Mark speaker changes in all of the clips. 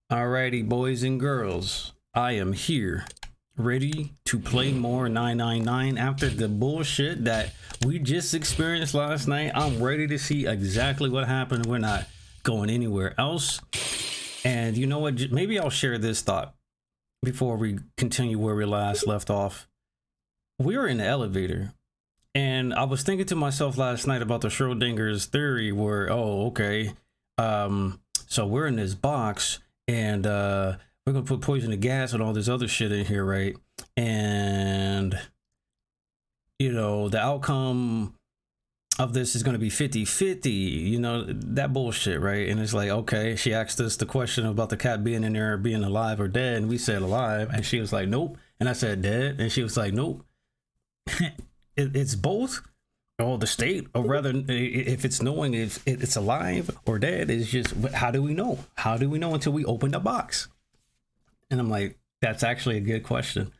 Speaker 1: Alrighty, boys and girls, I am here, ready to play more 999 after the bullshit that we just experienced last night. I'm ready to see exactly what happened. We're not going anywhere else. And you know what? Maybe I'll share this thought before we continue where we last left off. We were in the elevator, and I was thinking to myself last night about the Schrodinger's theory where, oh, okay, so we're in this box, and we're gonna put poison gas and all this other shit in here, right? And you know, the outcome of this is gonna be 50-50, you know, that bullshit, right? And it's like, okay, she asked us the question about the cat being in there, being alive or dead, and we said alive, and she was like, nope. And I said dead, and she was like, nope. It's both. Or the state, or rather, if it's knowing if it's alive or dead, is just, how do we know? How do we know until we open the box? And I'm like, that's actually a good question.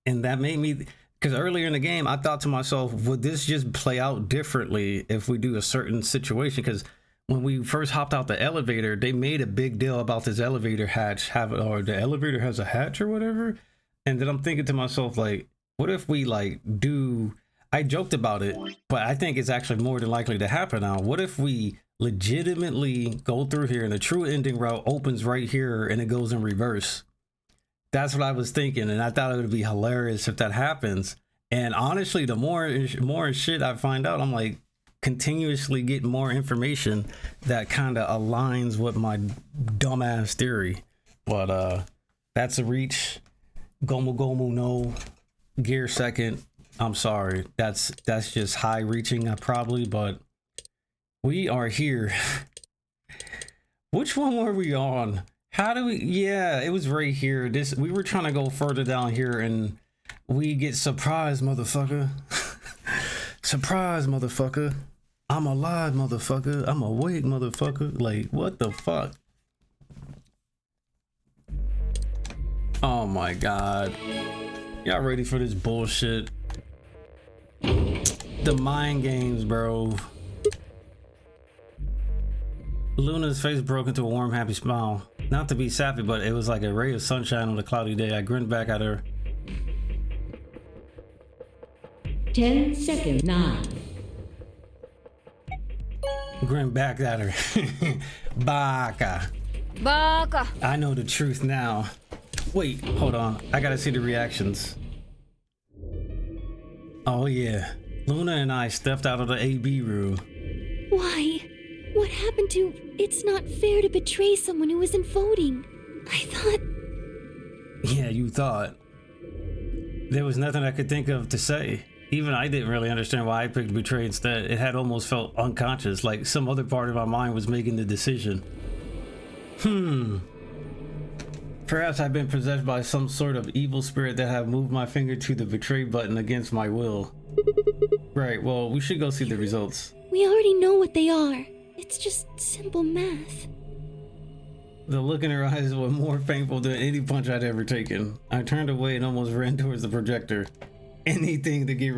Speaker 1: And that made me, because earlier in the game, I thought to myself, would this just play out differently if we do a certain situation? Because when we first hopped out the elevator, they made a big deal about this elevator hatch, or the elevator has a hatch or whatever. And then I'm thinking to myself, like, what if we like do, I joked about it, but I think it's actually more than likely to happen now. What if we legitimately go through here and the true ending route opens right here and it goes in reverse? That's what I was thinking, and I thought it would be hilarious if that happens. And honestly, the more shit I find out, I'm like continuously getting more information that kind of aligns with my dumbass theory. But that's a reach. Gomu Gomu no. Gear second. I'm sorry, that's just high reaching, probably, but we are here. Which one were we on? How do we, yeah, it was right here. We were trying to go further down here and we get surprised, motherfucker. Surprise, motherfucker. I'm alive, motherfucker. I'm awake, motherfucker. Like, what the fuck? Oh my god. Y'all ready for this bullshit? The mind games, bro. Luna's face broke into a warm, happy smile. Not to be sappy, but it was like a ray of sunshine on a cloudy day. I grinned back at her.
Speaker 2: 10 seconds. 9.
Speaker 1: Grinned back at her. Baka.
Speaker 3: Baka.
Speaker 1: I know the truth now. Wait, hold on. I gotta see the reactions. Oh yeah. Luna and I stepped out of the AB room.
Speaker 4: Why? What happened to... It's not fair to betray someone who isn't voting. I thought...
Speaker 1: Yeah, you thought. There was nothing I could think of to say. Even I didn't really understand why I picked betray instead. It had almost felt unconscious, like some other part of my mind was making the decision. Perhaps I've been possessed by some sort of evil spirit that have moved my finger to the betray button against my will. Right, well, we should go see the results.
Speaker 4: We already know what they are. It's just simple math.
Speaker 1: The look in her eyes was more painful than any punch I'd ever taken. I turned away and almost ran towards the projector. Anything to get,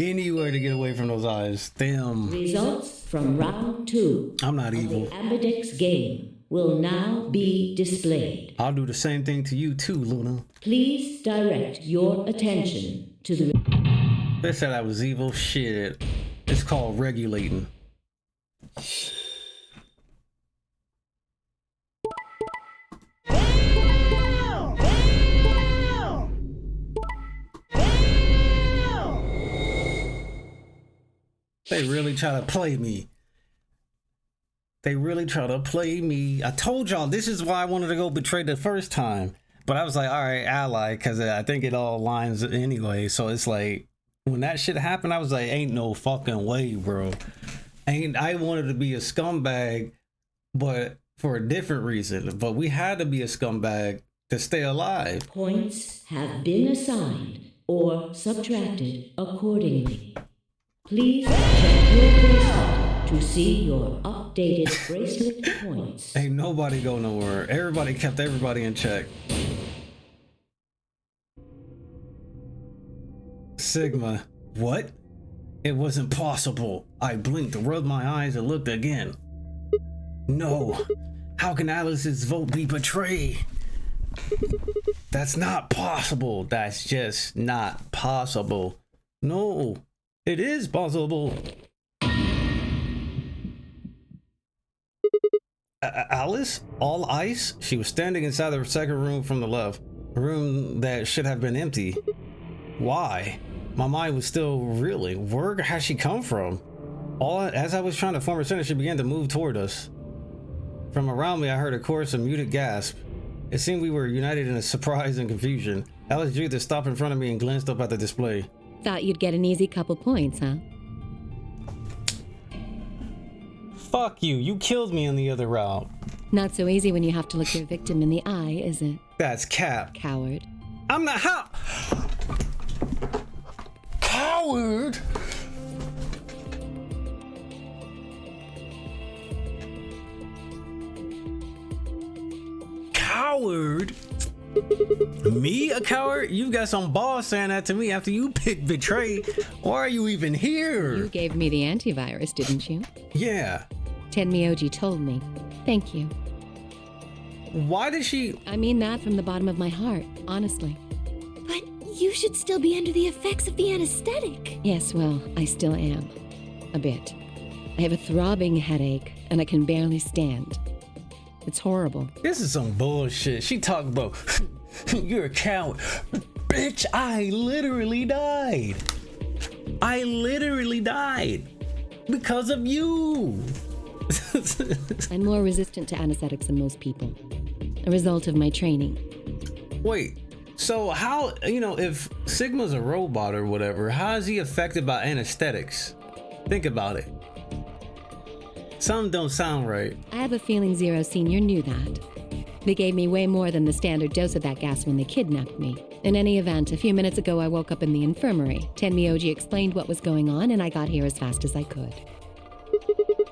Speaker 1: anywhere to get away from those eyes. Damn.
Speaker 2: Results from round 2.
Speaker 1: I'm not evil.
Speaker 2: The Ambidex game will now be displayed.
Speaker 1: I'll do the same thing to you too, Luna.
Speaker 2: Please direct your attention to the...
Speaker 1: They said I was evil. Shit. It's called regulating. They really try to play me. They really try to play me. I told y'all this is why I wanted to go betray the first time. But I was like, all right, ally, because I think it all aligns anyway. So it's like, when that shit happened, I was like, ain't no fucking way, bro. I wanted to be a scumbag, but for a different reason. But we had to be a scumbag to stay alive.
Speaker 2: Points have been assigned or subtracted accordingly. Please check your bracelet to see your updated bracelet points.
Speaker 1: Ain't nobody go nowhere. Everybody kept everybody in check. Sigma, what? It wasn't possible. I blinked, rubbed my eyes, and looked again. No, How can Alice's vote be betrayed? That's not possible. That's just not possible. No, it is possible. Alice? All ice? She was standing inside the second room from the left. A room that should have been empty. Why? My mind was still reeling. Where has she come from? As I was trying to form a sentence, she began to move toward us. From around me, I heard a chorus of muted gasp. It seemed we were united in a surprise and confusion. Alice drew to stop in front of me and glanced up at the display.
Speaker 2: Thought you'd get an easy couple points, huh?
Speaker 1: Fuck you. You killed me on the other route.
Speaker 2: Not so easy when you have to look your victim in the eye, is it?
Speaker 1: That's cap.
Speaker 2: Coward.
Speaker 1: I'm not how. Coward. Coward? Me a coward? You got some balls saying that to me after you picked betray. Why are you even here?
Speaker 2: You gave me the antivirus, didn't you?
Speaker 1: Yeah.
Speaker 2: Tenmyoji told me. Thank you.
Speaker 1: Why did she?
Speaker 2: I mean that from the bottom of my heart, honestly.
Speaker 4: But you should still be under the effects of the anesthetic.
Speaker 2: Yes, well, I still am. A bit. I have a throbbing headache, and I can barely stand. It's horrible.
Speaker 1: This is some bullshit. She talked about, you're a coward. Bitch, I literally died. I literally died because of you.
Speaker 2: I'm more resistant to anesthetics than most people. A result of my training.
Speaker 1: Wait, so how, if Sigma's a robot or whatever, how is he affected by anesthetics? Think about it. Something don't sound right.
Speaker 2: I have a feeling Zero Senior knew that. They gave me way more than the standard dose of that gas when they kidnapped me. In any event, a few minutes ago I woke up in the infirmary. Tenmyoji explained what was going on and I got here as fast as I could.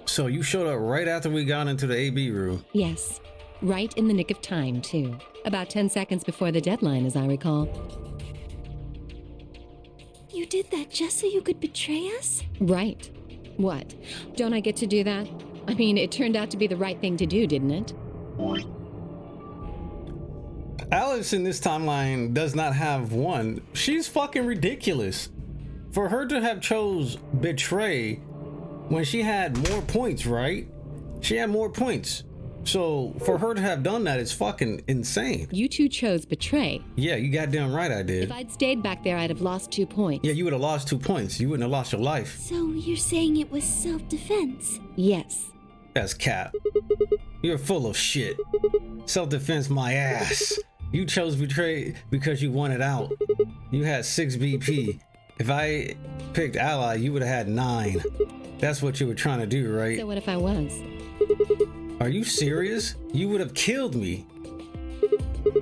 Speaker 1: So you showed up right after we got into the AB room?
Speaker 2: Yes. Right in the nick of time, too. About 10 seconds before the deadline, as I recall.
Speaker 4: You did that just so you could betray us?
Speaker 2: Right. What? Don't I get to do that? I mean, it turned out to be the right thing to do, didn't it?
Speaker 1: Alice in this timeline does not have one. She's fucking ridiculous. For her to have chose betray when she had more points, right? She had more points. So for her to have done that is fucking insane.
Speaker 2: You two chose betray.
Speaker 1: Yeah, you goddamn right I did.
Speaker 2: If I'd stayed back there, I'd have lost 2 points.
Speaker 1: Yeah, you would have lost 2 points. You wouldn't have lost your life.
Speaker 4: So you're saying it was self-defense?
Speaker 2: Yes.
Speaker 1: That's cap. You're full of shit. Self-defense my ass. You chose betray because you wanted out. You had 6 BP. If I picked ally, you would have had 9. That's what you were trying to do, right?
Speaker 2: So what if I was?
Speaker 1: Are you serious? You would have killed me.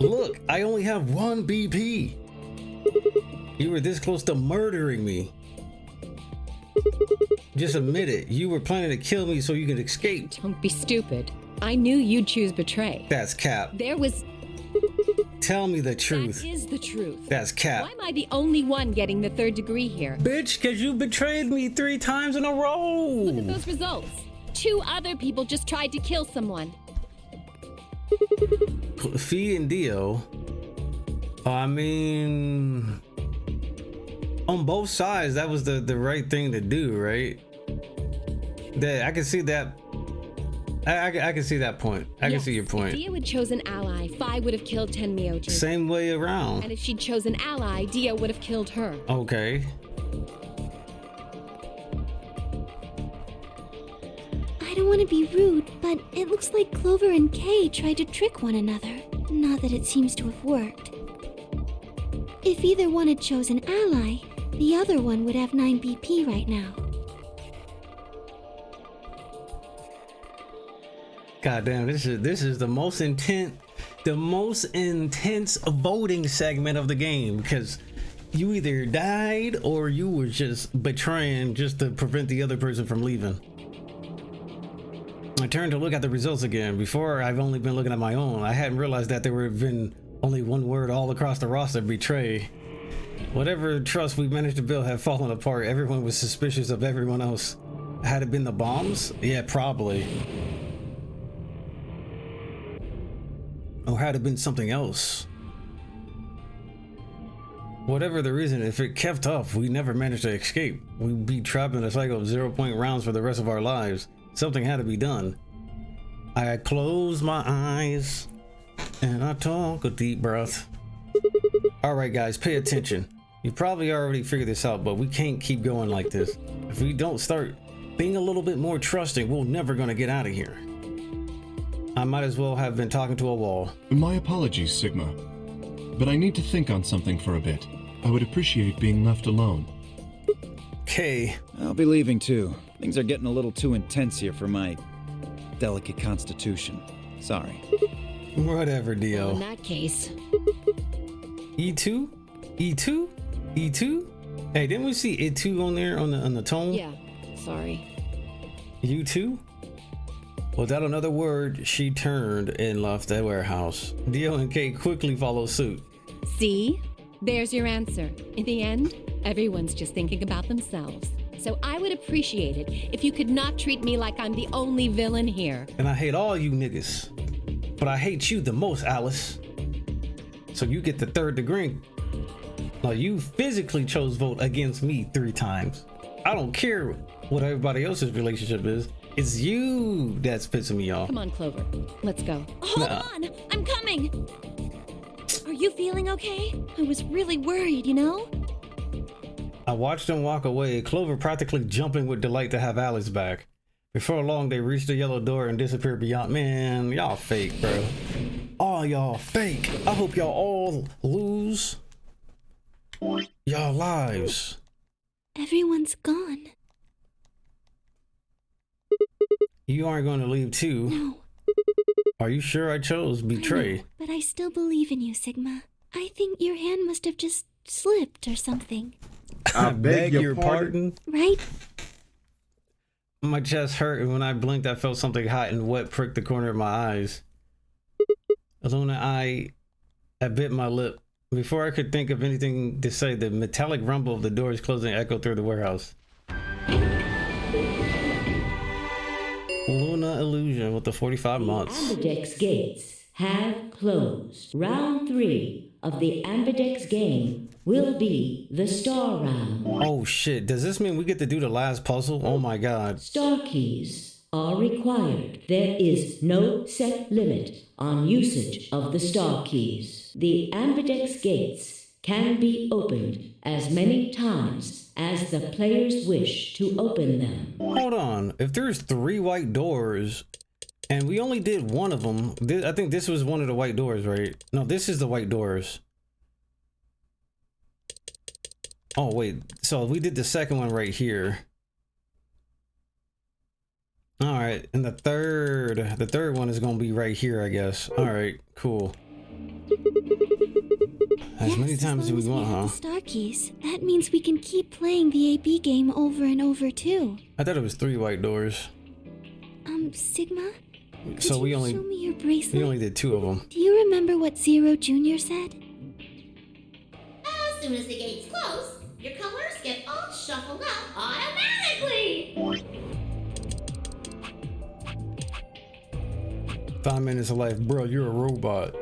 Speaker 1: Look, I only have 1 BP. You were this close to murdering me. Just admit it. You were planning to kill me so you could escape.
Speaker 2: Don't be stupid. I knew you'd choose betray.
Speaker 1: That's cap.
Speaker 2: There was...
Speaker 1: Tell me the truth.
Speaker 2: That is the truth.
Speaker 1: That's cap.
Speaker 2: Why am I the only one getting the 3rd degree here?
Speaker 1: Bitch, because you betrayed me 3 times in a row.
Speaker 2: Look at those results. 2 other people just tried to kill someone.
Speaker 1: Fee and Dio. I mean, on both sides, that was the right thing to do, right? That I can see that. I can see that point. I can see your point.
Speaker 2: If Dio had chosen ally, Fi would have killed Tenmyoji.
Speaker 1: Same way around.
Speaker 2: And if she'd chosen ally, Dio would have killed her.
Speaker 1: Okay.
Speaker 4: I don't want to be rude, but it looks like Clover and Kay tried to trick one another. Not that it seems to have worked. If either one had chosen ally, the other one would have 9 BP right now.
Speaker 1: God damn, this is the most intense voting segment of the game, because you either died or you were just betraying just to prevent the other person from leaving. I turned to look at the results again. Before, I've only been looking at my own. I hadn't realized that there would have been only one word all across the roster: betray. Whatever trust we managed to build had fallen apart. Everyone was suspicious of everyone else. Had it been the bombs? Yeah, probably. Or had it been something else? Whatever the reason, if it kept up, we never managed to escape. We'd be trapped in a cycle of 0-point rounds for the rest of our lives. Something had to be done. I close my eyes and I took a deep breath. Alright guys, pay attention. You probably already figured this out, but we can't keep going like this. If we don't start being a little bit more trusting, we're never gonna get out of here. I might as well have been talking to a wall.
Speaker 3: My apologies, Sigma. But I need to think on something for a bit. I would appreciate being left alone.
Speaker 1: Okay.
Speaker 5: I'll be leaving too. Things are getting a little too intense here for my delicate constitution. Sorry.
Speaker 1: Whatever, Dio.
Speaker 2: In that case.
Speaker 1: E2? E2? E2? Hey, didn't we see E2 on there on the tone?
Speaker 2: Yeah, sorry.
Speaker 1: U2? Without another word, she turned and left the warehouse. Dio and Kate quickly followed suit.
Speaker 2: See? There's your answer. In the end, everyone's just thinking about themselves. So I would appreciate it if you could not treat me like I'm the only villain here.
Speaker 1: And I hate all you niggas. But I hate you the most, Alice. So you get the 3rd degree. Now you physically chose vote against me 3 times. I don't care what everybody else's relationship is. It's you that's pissing me off.
Speaker 2: Come on, Clover. Let's go.
Speaker 4: Hold on! I'm coming! Are you feeling okay? I was really worried, you know?
Speaker 1: I watched them walk away, Clover practically jumping with delight to have Alice back. Before long, they reached the yellow door and disappeared beyond. Man, y'all fake, bro. Oh, y'all fake. I hope y'all all lose y'all lives.
Speaker 4: Everyone's gone.
Speaker 1: You aren't going to leave too.
Speaker 4: No.
Speaker 1: Are you sure I chose betray?
Speaker 4: I know, but I still believe in you, Sigma. I think your hand must have just slipped or something.
Speaker 1: I beg your pardon?
Speaker 4: Right?
Speaker 1: My chest hurt, and when I blinked, I felt something hot and wet prick the corner of my eyes. Alona, I bit my lip. Before I could think of anything to say, the metallic rumble of the doors closing echoed through the warehouse. Luna illusion with the 45 months.
Speaker 6: Ambidex gates have closed. Round 3 of the Ambidex game will be the star round.
Speaker 1: Oh shit, does this mean we get to do the last puzzle? Oh my god.
Speaker 6: Star keys are required. There is no set limit on usage of the star keys. The Ambidex gates can be opened as many times as the players wish to open them.
Speaker 1: Hold on, if there's 3 white doors and we only did one of them, I think this was one of the white doors, right? No, this is the white doors. Oh wait, so we did the second one right here. All right, and the third one is gonna be right here, I guess. All right, cool. As many times as we want, huh?
Speaker 4: The star keys. That means we can keep playing the AB game over and over too.
Speaker 1: I thought it was 3 white doors.
Speaker 4: Sigma?
Speaker 1: So we
Speaker 4: show
Speaker 1: only
Speaker 4: me your bracelet?
Speaker 1: we only did 2 of them.
Speaker 4: Do you remember what Zero Jr. said?
Speaker 7: As soon as the gates close, your colors get all shuffled up automatically.
Speaker 1: 5 minutes of life, bro. You're a robot.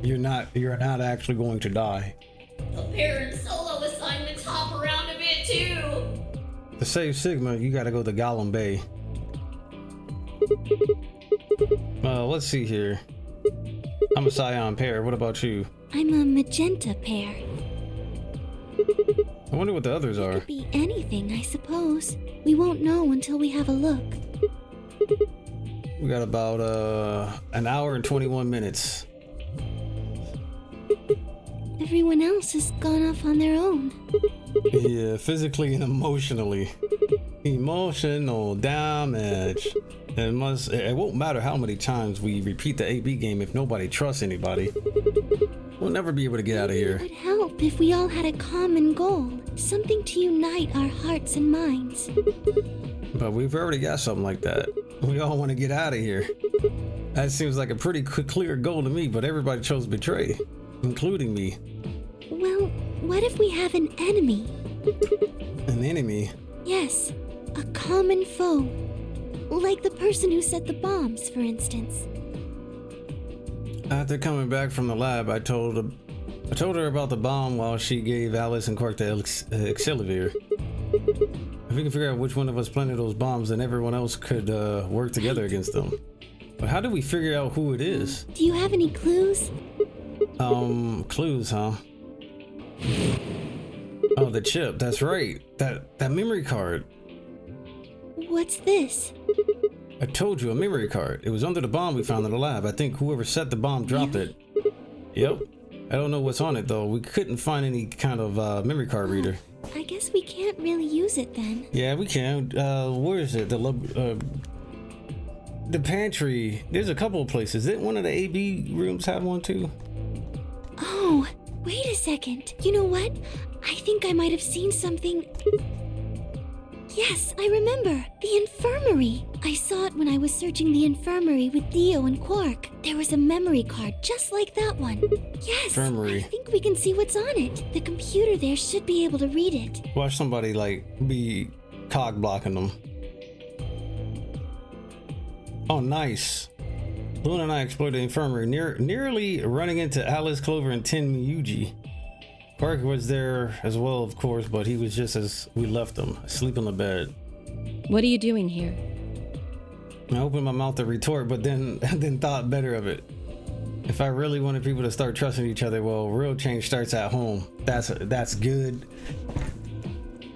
Speaker 1: You're not actually going to die.
Speaker 7: The parent solo assignments hop around a bit too.
Speaker 1: To save Sigma, you gotta go to Gollum Bay. Let's see here. I'm a Scion pair. What about you?
Speaker 4: I'm a magenta pair.
Speaker 1: I wonder what the others are.
Speaker 4: Could be anything, I suppose. We won't know until we have a look.
Speaker 1: We got about an hour and 21 minutes.
Speaker 4: Everyone else has gone off on their own.
Speaker 1: Yeah, physically and emotionally. Emotional damage. It won't matter how many times we repeat the AB game if nobody trusts anybody. We'll never be able to get out of here.
Speaker 4: It would help if we all had a common goal. Something to unite our hearts and minds.
Speaker 1: But we've already got something like that. We all want to get out of here. That seems like a pretty clear goal to me, but everybody chose betray, including me.
Speaker 4: Well, what if we have an enemy?
Speaker 1: An enemy?
Speaker 4: Yes, a common foe. Like the person who set the bombs, for instance.
Speaker 1: After coming back from the lab, I told her about the bomb while she gave Alice and Quark the Excalibur. If we can figure out which one of us planted those bombs, then everyone else could work together against them. But how do we figure out who it is?
Speaker 4: Do you have any clues?
Speaker 1: Clues, huh? Oh, the chip. That's right. That memory card.
Speaker 4: What's this?
Speaker 1: I told you, a memory card. It was under the bomb we found in the lab. I think whoever set the bomb dropped it. Yep. I don't know what's on it though. We couldn't find any kind of memory card reader.
Speaker 4: I guess we can't really use it then.
Speaker 1: Yeah, we can. Where is it? The pantry. There's a couple of places. Didn't one of the AB rooms have one too?
Speaker 4: Oh, wait a second. You know what? I think I might have seen something. Yes, I remember. The infirmary. I saw it when I was searching the infirmary with Theo and Quark. There was a memory card just like that one. Yes,
Speaker 1: Infirmary.
Speaker 4: I think we can see what's on it. The computer there should be able to read it.
Speaker 1: Watch somebody like be cog blocking them. Oh, nice. Luna and I explored the infirmary, nearly running into Alice, Clover, and Tin Miyuji. Quark was there as well, of course, but he was just as we left him, asleep on the bed.
Speaker 2: What are you doing here?
Speaker 1: I opened my mouth to retort, but then thought better of it. If I really wanted people to start trusting each other, well, real change starts at home. That's good.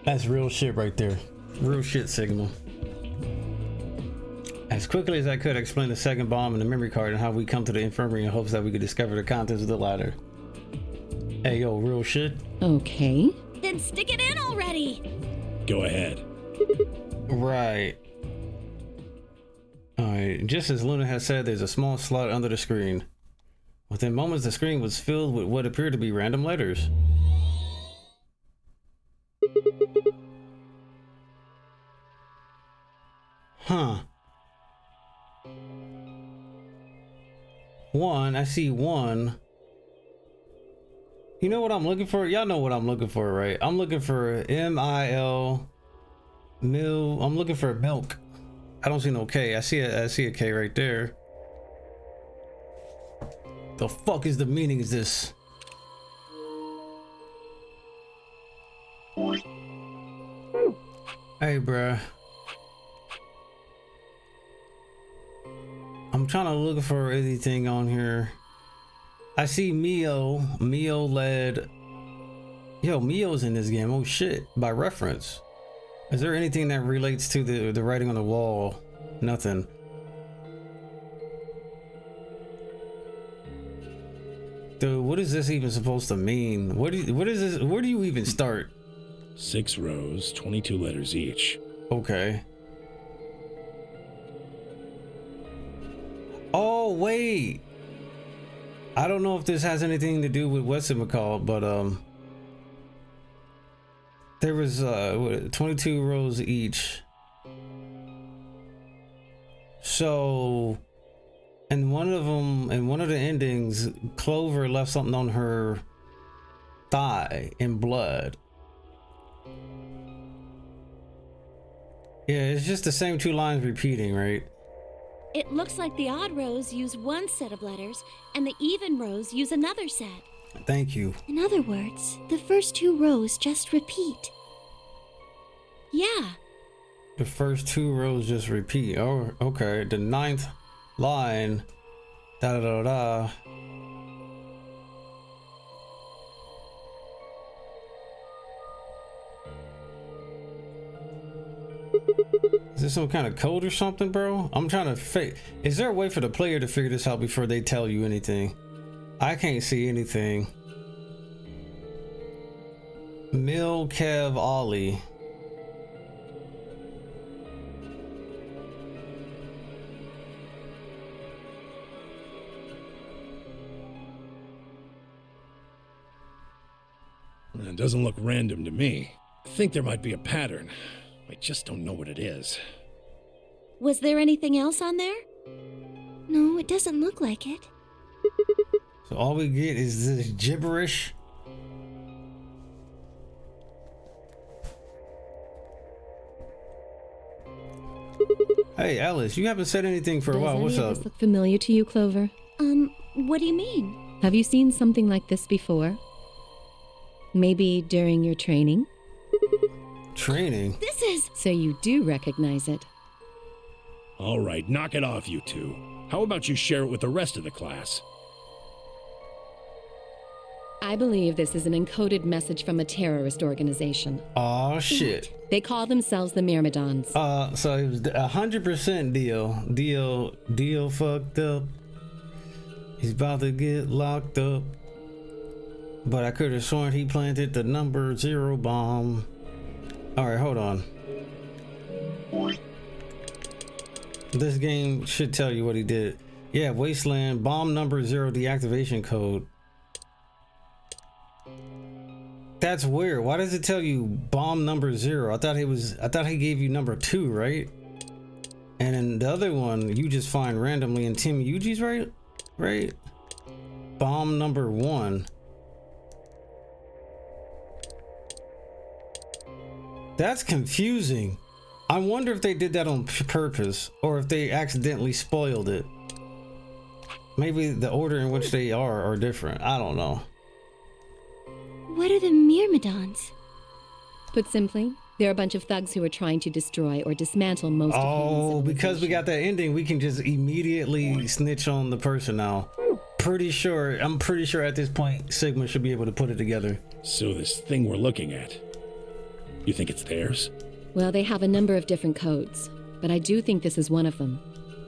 Speaker 1: That's real shit right there. Real shit, Sigma. As quickly as I could, I explained the second bomb and the memory card and how we come to the infirmary in hopes that we could discover the contents of the latter. Hey, yo, real shit?
Speaker 2: Okay.
Speaker 4: Then stick it in already.
Speaker 8: Go ahead.
Speaker 1: Right. Alright, just as Luna had said, there's a small slot under the screen. Within moments, the screen was filled with what appeared to be random letters. Huh. One, I see one. You know what I'm looking for? Y'all know what I'm looking for, right? I'm looking for M-I-L, mil. I'm looking for milk. I don't see no K. I see a K right there. The fuck is the meaning of this? Hey, bruh. I'm trying to look for anything on here. I see Mio led. Yo, Mio's in this game. Oh shit. By reference. Is there anything that relates to the writing on the wall? Nothing. Dude, what is this even supposed to mean? What is this? Where do you even start?
Speaker 8: 6 rows, 22 letters each.
Speaker 1: Okay. Oh wait. I don't know if this has anything to do with what's it called, but there was 22 rows each. So, and one of them, in one of the endings, Clover left something on her thigh in blood. Yeah, it's just the same 2 lines repeating, right?
Speaker 9: It looks like the odd rows use one set of letters and the even rows use another set.
Speaker 1: Thank you.
Speaker 4: In other words, the first 2 rows just repeat.
Speaker 9: Yeah.
Speaker 1: The first 2 rows just repeat. Oh, okay. The 9th line. Da da da da. Is this some kind of code or something, bro? I'm trying to is there a way for the player to figure this out before they tell you anything? I can't see anything. Mil Kev Ollie.
Speaker 8: It doesn't look random to me. I think there might be a pattern. I just don't know what it is.
Speaker 9: Was there anything else on there?
Speaker 4: No, it doesn't look like it.
Speaker 1: So all we get is this gibberish. Hey Alice, you haven't said anything for a while. What's
Speaker 2: Does any of
Speaker 1: up?
Speaker 2: this look familiar to you, Clover?
Speaker 9: What do you mean?
Speaker 2: Have you seen something like this before? Maybe during your training?
Speaker 1: Training?
Speaker 9: This is...
Speaker 2: So you do recognize it.
Speaker 8: All right, knock it off, you two. How about you share it with the rest of the class?
Speaker 2: I believe this is an encoded message from a terrorist organization.
Speaker 1: Oh shit.
Speaker 2: They call themselves the Myrmidons.
Speaker 1: So it was 100% Deal fucked up. He's about to get locked up. But I could have sworn he planted the number 0 bomb. Alright, hold on. This game should tell you what he did. Yeah, Wasteland, bomb number 0, deactivation code. That's weird. Why does it tell you bomb number 0? I thought he gave you number 2, right? And then the other one you just find randomly in Tim Yuji's, right? Bomb number 1. That's confusing. I wonder if they did that on purpose or if they accidentally spoiled it. Maybe the order in which they are different. I don't know.
Speaker 4: What are the Myrmidons?
Speaker 2: Put simply, they're a bunch of thugs who are trying to destroy or dismantle most of human civilization.
Speaker 1: Because we got that ending, we can just immediately snitch on the person now. I'm pretty sure at this point Sigma should be able to put it together.
Speaker 8: So this thing we're looking at, you think it's theirs?
Speaker 2: Well, they have a number of different codes, but I do think this is one of them.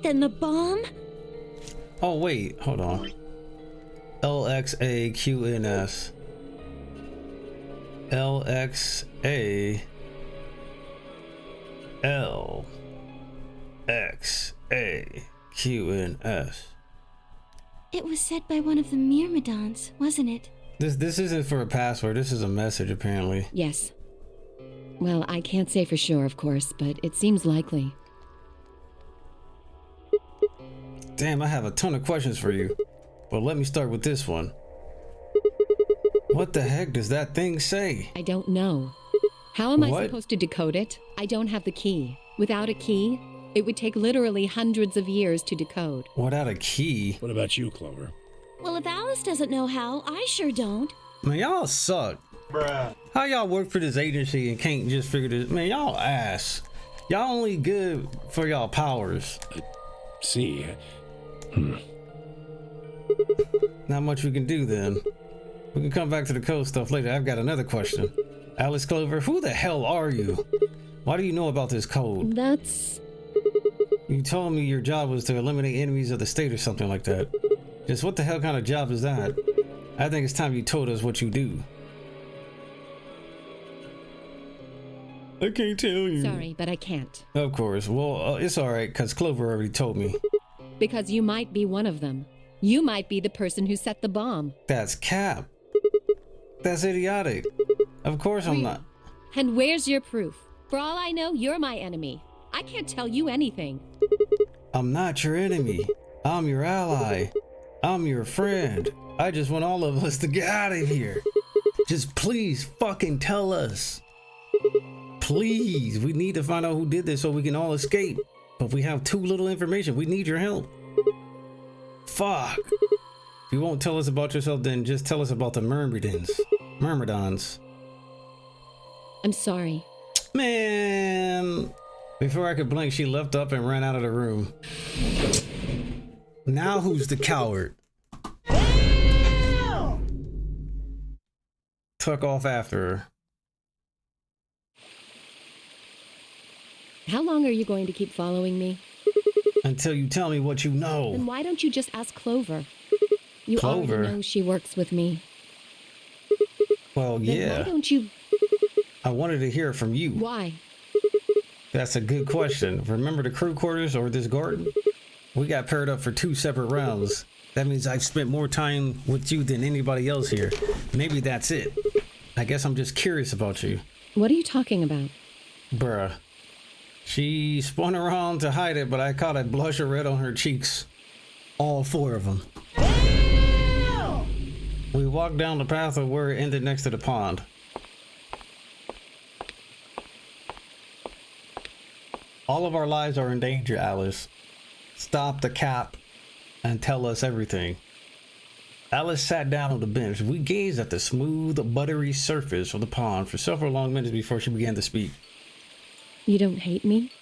Speaker 9: Then the bomb?
Speaker 1: Oh wait, hold on. LXAQNS. LXA LXAQNS.
Speaker 4: It was said by one of the Myrmidons, wasn't it?
Speaker 1: This isn't for a password. This is a message, apparently.
Speaker 2: Yes. Well, I can't say for sure, of course, but it seems likely.
Speaker 1: Damn, I have a ton of questions for you. But let me start with this one. What the heck does that thing say?
Speaker 2: I don't know. How am I
Speaker 1: What?
Speaker 2: supposed to decode it? I don't have the key. Without a key, it would take literally hundreds of years to decode.
Speaker 1: Without a key?
Speaker 8: What about you, Clover?
Speaker 9: Well, if Alice doesn't know how, I sure don't.
Speaker 1: Man, y'all suck. Bruh. How y'all work for this agency and can't just figure this? Man, y'all ass. Y'all only good for y'all powers.
Speaker 8: See.
Speaker 1: Not much we can do then. We can come back to the code stuff later. I've got another question. Alice Clover, who the hell are you? Why do you know about this code?
Speaker 2: That's...
Speaker 1: You told me your job was to eliminate enemies of the state or something like that. Just what the hell kind of job is that? I think it's time you told us what you do. I can't tell you.
Speaker 2: Sorry, but I can't.
Speaker 1: Of course. Well, it's alright, because Clover already told me.
Speaker 2: Because you might be one of them. You might be the person who set the bomb.
Speaker 1: That's cap. That's idiotic. Of course I'm not.
Speaker 2: And where's your proof? For all I know, you're my enemy. I can't tell you anything.
Speaker 1: I'm not your enemy. I'm your ally. I'm your friend. I just want all of us to get out of here. Just please fucking tell us. Please, we need to find out who did this so we can all escape. But we have too little information. We need your help. Fuck. If you won't tell us about yourself, then just tell us about the Myrmidons.
Speaker 2: I'm sorry.
Speaker 1: Man. Before I could blink, she leapt up and ran out of the room. Now who's the coward? Took off after her.
Speaker 2: How long are you going to keep following me?
Speaker 1: Until you tell me what you know.
Speaker 2: Then why don't you just ask Clover? You
Speaker 1: Clover?
Speaker 2: already know she works with me.
Speaker 1: Well,
Speaker 2: Then
Speaker 1: yeah.
Speaker 2: why don't you...
Speaker 1: I wanted to hear it from you.
Speaker 2: Why?
Speaker 1: That's a good question. Remember the crew quarters or this garden? We got paired up for 2 separate rounds. That means I've spent more time with you than anybody else here. Maybe that's it. I guess I'm just curious about you.
Speaker 2: What are you talking about?
Speaker 1: Bruh. She spun around to hide it, but I caught a blush of red on her cheeks. All 4 of them. We walked down the path of where it ended next to the pond. All of our lives are in danger, Alice. Stop the cap and tell us everything. Alice sat down on the bench. We gazed at the smooth, buttery surface of the pond for several long minutes before she began to speak.
Speaker 2: You don't hate me?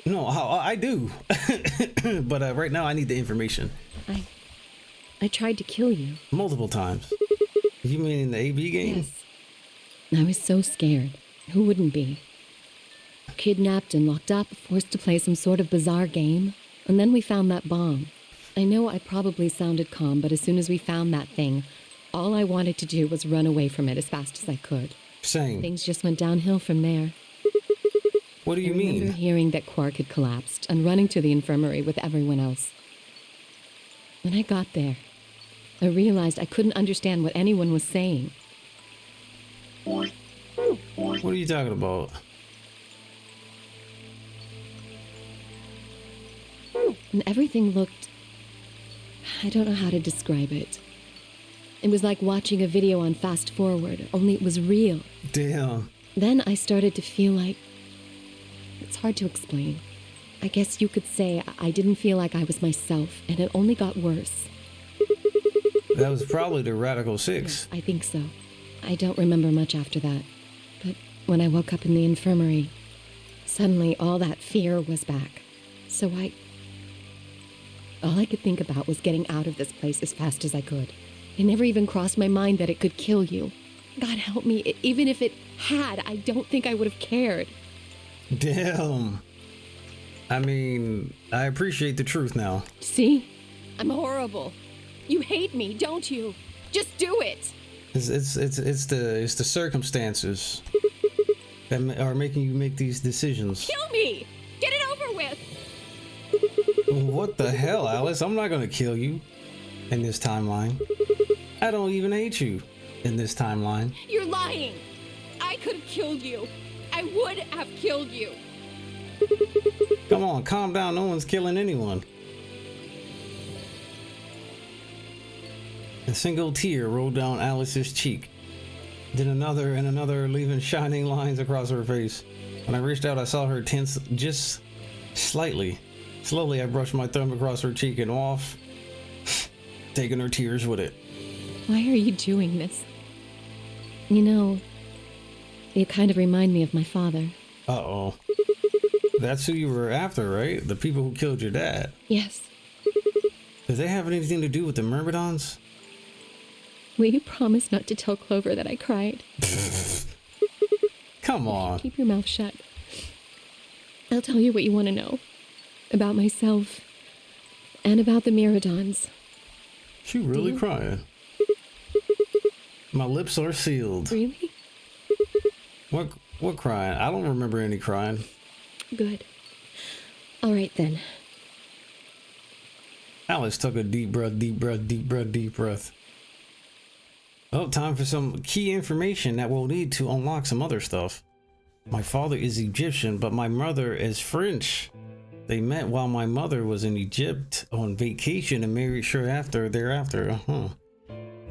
Speaker 1: No, I do. But right now I need the information.
Speaker 2: I tried to kill you.
Speaker 1: Multiple times. You mean in the AB game?
Speaker 2: Yes. I was so scared. Who wouldn't be? Kidnapped and locked up, forced to play some sort of bizarre game. And then we found that bomb. I know I probably sounded calm, but as soon as we found that thing, all I wanted to do was run away from it as fast as I could.
Speaker 1: Same.
Speaker 2: Things just went downhill from there.
Speaker 1: What do you mean?
Speaker 2: I remember hearing that Quark had collapsed and running to the infirmary with everyone else. When I got there, I realized I couldn't understand what anyone was saying.
Speaker 1: What are you talking about?
Speaker 2: And everything looked... I don't know how to describe it. It was like watching a video on fast forward, only it was real.
Speaker 1: Damn.
Speaker 2: Then I started to feel like... It's hard to explain. I guess you could say I didn't feel like I was myself, and it only got worse.
Speaker 1: That was probably the Radical Six.
Speaker 2: Yeah, I think so. I don't remember much after that. But when I woke up in the infirmary, suddenly all that fear was back. So all I could think about was getting out of this place as fast as I could. It never even crossed my mind that it could kill you. God help me, even if it had, I don't think I would have cared.
Speaker 1: Damn. I mean, I appreciate the truth now.
Speaker 2: See? I'm horrible. You hate me, don't you? Just do it.
Speaker 1: It's the circumstances that are making you make these decisions.
Speaker 2: Kill me! Get it over with!
Speaker 1: What the hell, Alice? I'm not gonna kill you in this timeline. I don't even hate you in this timeline.
Speaker 2: You're lying. I could have killed you. I would have killed you.
Speaker 1: Come on, calm down. No one's killing anyone. A single tear rolled down Alice's cheek. Then another and another, leaving shining lines across her face. When I reached out, I saw her tense just slightly. Slowly, I brushed my thumb across her cheek and off, taking her tears with it.
Speaker 2: Why are you doing this? You know, you kind of remind me of my father.
Speaker 1: Uh-oh. That's who you were after, right? The people who killed your dad.
Speaker 2: Yes.
Speaker 1: Does they have anything to do with the Myrmidons?
Speaker 2: Will you promise not to tell Clover that I cried?
Speaker 1: Come on.
Speaker 2: Keep your mouth shut. I'll tell you what you want to know. About myself. And about the Myrmidons.
Speaker 1: She really crying. My lips are sealed.
Speaker 2: Really?
Speaker 1: What crying? I don't remember any crying.
Speaker 2: Good. All right then.
Speaker 1: Alice took a deep breath, deep breath, deep breath, deep breath. Oh, time for some key information that we'll need to unlock some other stuff. My father is Egyptian, but my mother is French. They met while my mother was in Egypt on vacation and married thereafter.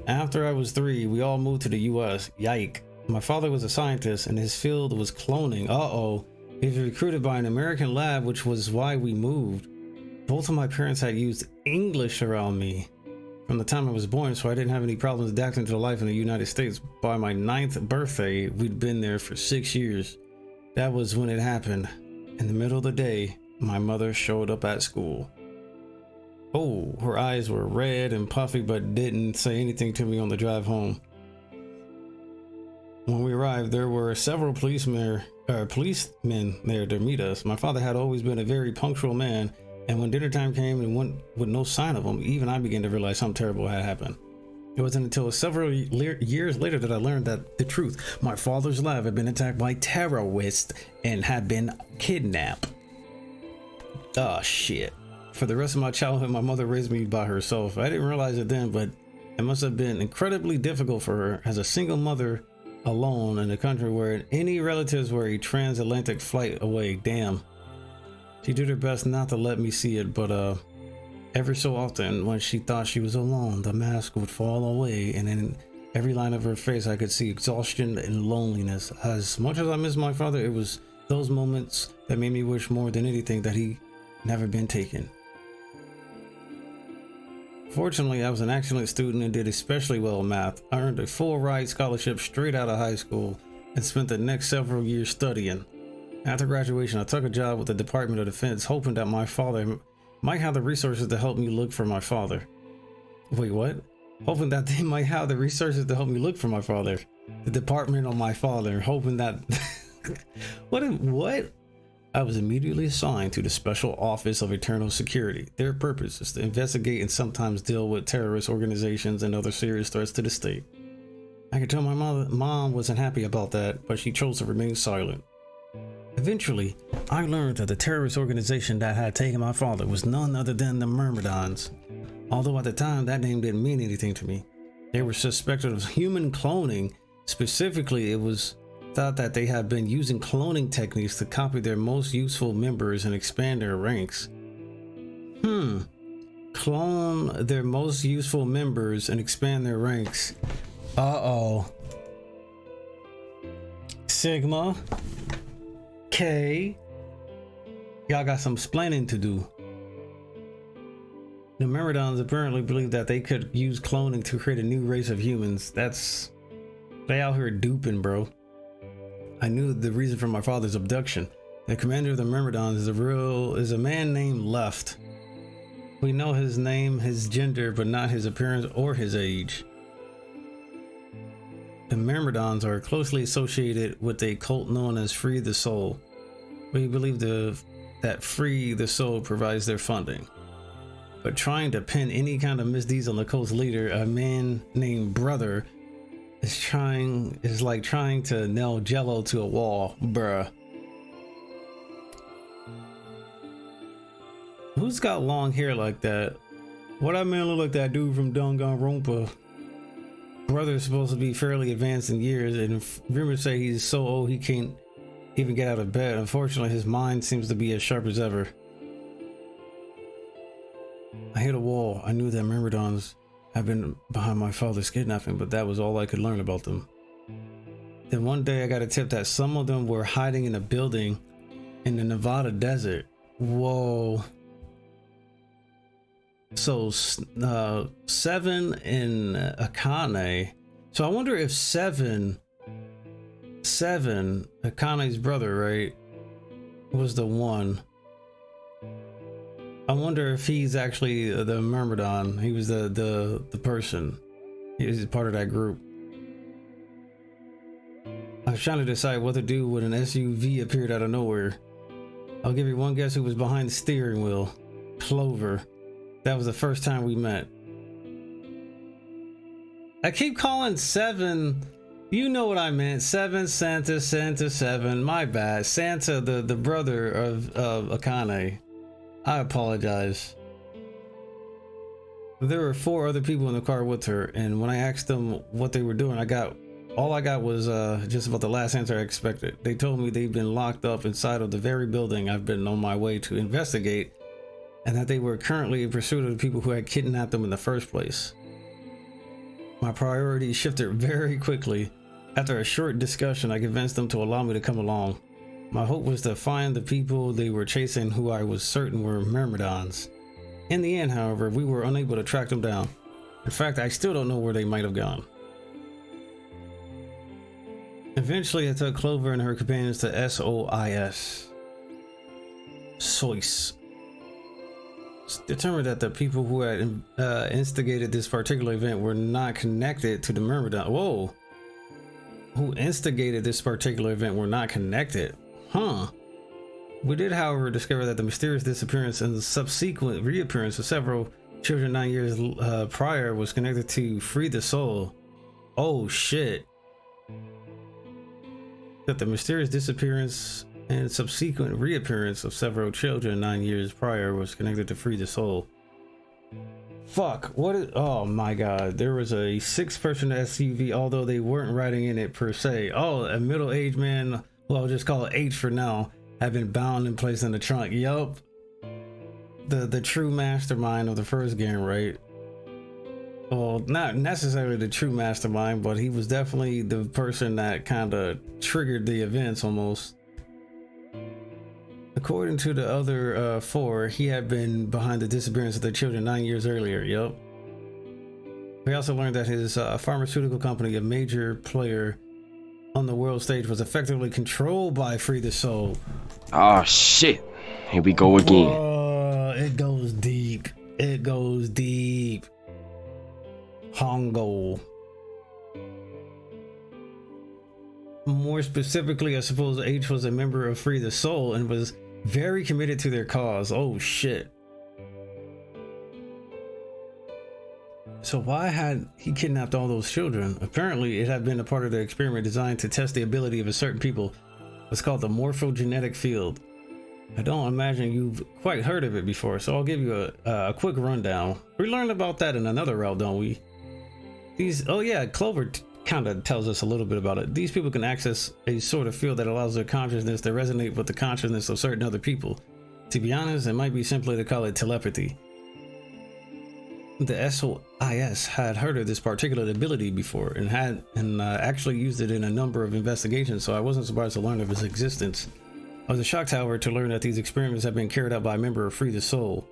Speaker 1: After I was 3, we all moved to the US. Yike. My father was a scientist and his field was cloning. Uh-oh. He was recruited by an American lab, which was why we moved. Both of my parents had used English around me from the time I was born, so I didn't have any problems adapting to life in the United States. By my 9th birthday, we'd been there for 6 years. That was when it happened. In the middle of the day, my mother showed up at school. Oh, her eyes were red and puffy, but didn't say anything to me on the drive home. When we arrived, there were several policemen there to meet us. My father had always been a very punctual man, and when dinner time came and went with no sign of him, even I began to realize something terrible had happened. It wasn't until several years later that I learned that the truth. My father's lab had been attacked by terrorists and had been kidnapped. Oh shit. For the rest of my childhood, my mother raised me by herself. I didn't realize it then, but it must have been incredibly difficult for her as a single mother alone in a country where any relatives were a transatlantic flight away. Damn. She did her best not to let me see it, but every so often when she thought she was alone, the mask would fall away, and in every line of her face I could see exhaustion and loneliness. As much as I miss my father, it was those moments that made me wish more than anything that he never been taken. Fortunately, I was an excellent student and did especially well in math. I earned a full ride scholarship straight out of high school and spent the next several years studying. After graduation, I took a job with the Department of Defense, hoping that my father might have the resources to help me look for my father. Wait, what? Hoping that they might have the resources to help me look for my father. The department on my father, hoping that... What? I was immediately assigned to the Special Office of Internal Security. Their purpose is to investigate and sometimes deal with terrorist organizations and other serious threats to the state. I could tell my mom wasn't happy about that, but she chose to remain silent. Eventually, I learned that the terrorist organization that had taken my father was none other than the Myrmidons. Although at the time that name didn't mean anything to me. They were suspected of human cloning. Specifically, it was thought that they had been using cloning techniques to copy their most useful members and expand their ranks. Clone their most useful members and expand their ranks. Uh-oh. Sigma. K. Y'all got some splaining to do. The Myrmidons apparently believed that they could use cloning to create a new race of humans. They out here duping, bro. I knew the reason for my father's abduction. The commander of the Myrmidons is a man named Left. We know his name, his gender, but not his appearance or his age. The Myrmidons are closely associated with a cult known as Free the Soul. We believe that Free the Soul provides their funding. But trying to pin any kind of misdeeds on the cult's leader, a man named Brother, is like trying to nail Jello to a wall, bruh. Who's got long hair like that? What that man look like that dude from Danganronpa? Brother is supposed to be fairly advanced in years, and rumors say he's so old he can't even get out of bed. Unfortunately, his mind seems to be as sharp as ever. I hit a wall. I knew that Myrmidons had been behind my father's kidnapping, but that was all I could learn about them. Then one day I got a tip that some of them were hiding in a building in the Nevada desert. Whoa. So 7 in Akane. So I wonder if Seven, Akane's brother, right, was the one. I wonder if he's actually the Myrmidon. He was the person. He was part of that group. I was trying to decide what to do when an SUV appeared out of nowhere. I'll give you one guess who was behind the steering wheel. Clover. That was the first time we met. I keep calling 7. You know what I meant. 7, Santa 7. My bad. Santa, the brother of Akane. I apologize. There were 4 other people in the car with her, and when I asked them what they were doing, all I got was just about the last answer I expected. They told me they'd been locked up inside of the very building I've been on my way to investigate, and that they were currently in pursuit of the people who had kidnapped them in the first place. My priorities shifted very quickly. After a short discussion, I convinced them to allow me to come along. My hope was to find the people they were chasing, who I was certain were Myrmidons. In the end, however, we were unable to track them down. In fact, I still don't know where they might have gone. Eventually, I took Clover and her companions to SOIS. SOIS. Determined that the people who had instigated this particular event were not connected to the Myrmidon. Whoa! Who instigated this particular event were not connected. Huh. We did, however, discover that the mysterious disappearance and the subsequent reappearance of several children 9 years prior was connected to Free the Soul. Oh shit. That the mysterious disappearance and subsequent reappearance of several children 9 years prior was connected to Free the Soul. Fuck, what is, oh my god, there was a 6-person SUV, although they weren't riding in it per se. Oh, a middle-aged man, well, I'll just call it H for now, had been bound and placed in the trunk. Yup. The true mastermind of the first game, right? Well, not necessarily the true mastermind, but he was definitely the person that kind of triggered the events almost. According to the other 4, he had been behind the disappearance of the children 9 years earlier. Yup. We also learned that his pharmaceutical company, a major player on the world stage, was effectively controlled by Free the Soul.
Speaker 10: Oh shit. Here we go again.
Speaker 1: It goes deep. It goes deep. Hongo. More specifically, I suppose H was a member of Free the Soul and was very committed to their cause. Oh shit. So why had he kidnapped all those children? Apparently it had been a part of the experiment designed to test the ability of a certain people. It's called the morphogenetic field. I don't imagine you've quite heard of it before, so I'll give you a quick rundown. We learned about that in another route, don't we? Oh yeah, Clover kind of tells us a little bit about it. These people can access a sort of field that allows their consciousness to resonate with the consciousness of certain other people. To be honest, it might be simpler to call it telepathy. The SOIS had heard of this particular ability before and actually used it in a number of investigations, so I wasn't surprised to learn of its existence. I was shocked, however, to learn that these experiments have been carried out by a member of Free the Soul.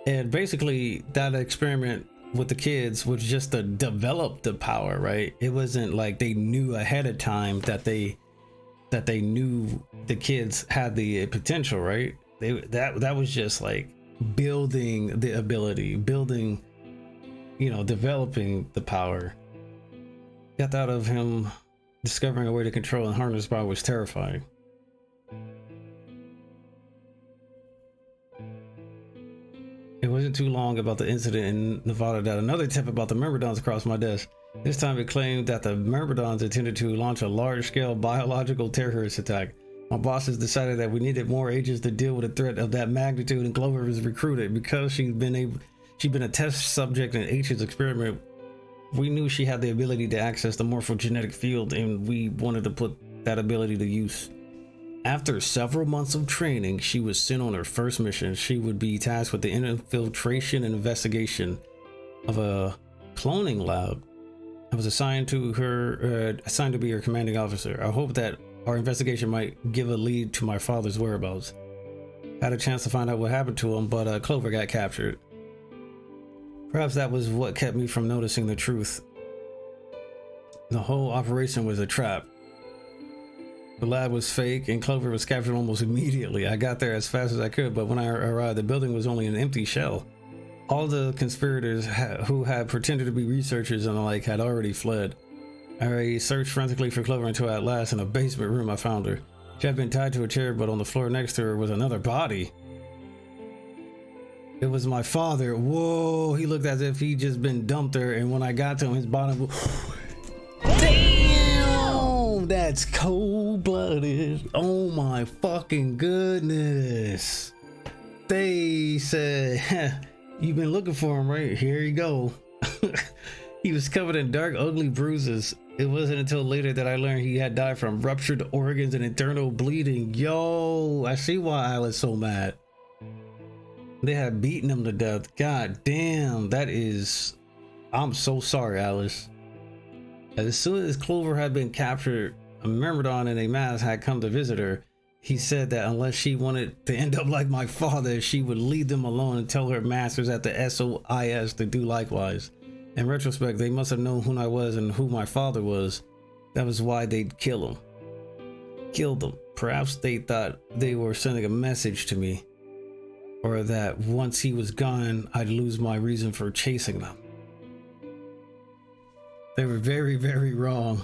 Speaker 1: And basically, that experiment with the kids was just to develop the power, right? It wasn't like they knew ahead of time that they knew the kids had the potential, right? That was just like building the ability, building, you know, developing the power. Got out of him discovering a way to control and harness power was terrifying. It wasn't too long about the incident in Nevada that another tip about the Myrmidons crossed my desk. This time it claimed that the Myrmidons intended to launch a large-scale biological terrorist attack. My bosses decided that we needed more agents to deal with a threat of that magnitude, and Clover was recruited. Because she'd been a test subject in H's experiment, we knew she had the ability to access the morphogenetic field, and we wanted to put that ability to use. After several months of training, she was sent on her first mission. She would be tasked with the infiltration and investigation of a cloning lab. I was assigned to be her commanding officer. I hope that our investigation might give a lead to my father's whereabouts. Had a chance to find out what happened to him, but Clover got captured. Perhaps that was what kept me from noticing the truth. The whole operation was a trap. The lab was fake and Clover was captured almost immediately. I got there as fast as I could, but when I arrived, the building was only an empty shell. All the conspirators who had pretended to be researchers and the like had already fled. I searched frantically for Clover until at last in a basement room I found her. She had been tied to a chair, but on the floor next to her was another body. It was my father. Whoa, he looked as if he'd just been dumped there, and when I got to him, his bottom was... Damn! That's cold-blooded. Oh my fucking goodness. They said, you've been looking for him, right? Here you go. He was covered in dark, ugly bruises. It wasn't until later that I learned he had died from ruptured organs and internal bleeding. Yo, I see why Alice so mad. They had beaten him to death. God damn, that is... I'm so sorry, Alice. As soon as Clover had been captured, a Myrmidon in a mask had come to visit her. He said that unless she wanted to end up like my father, she would leave them alone and tell her masters at the SOIS to do likewise. In retrospect, they must have known who I was and who my father was. That was why they'd kill him. Killed him. Perhaps they thought they were sending a message to me. Or that once he was gone, I'd lose my reason for chasing them. They were very, very wrong.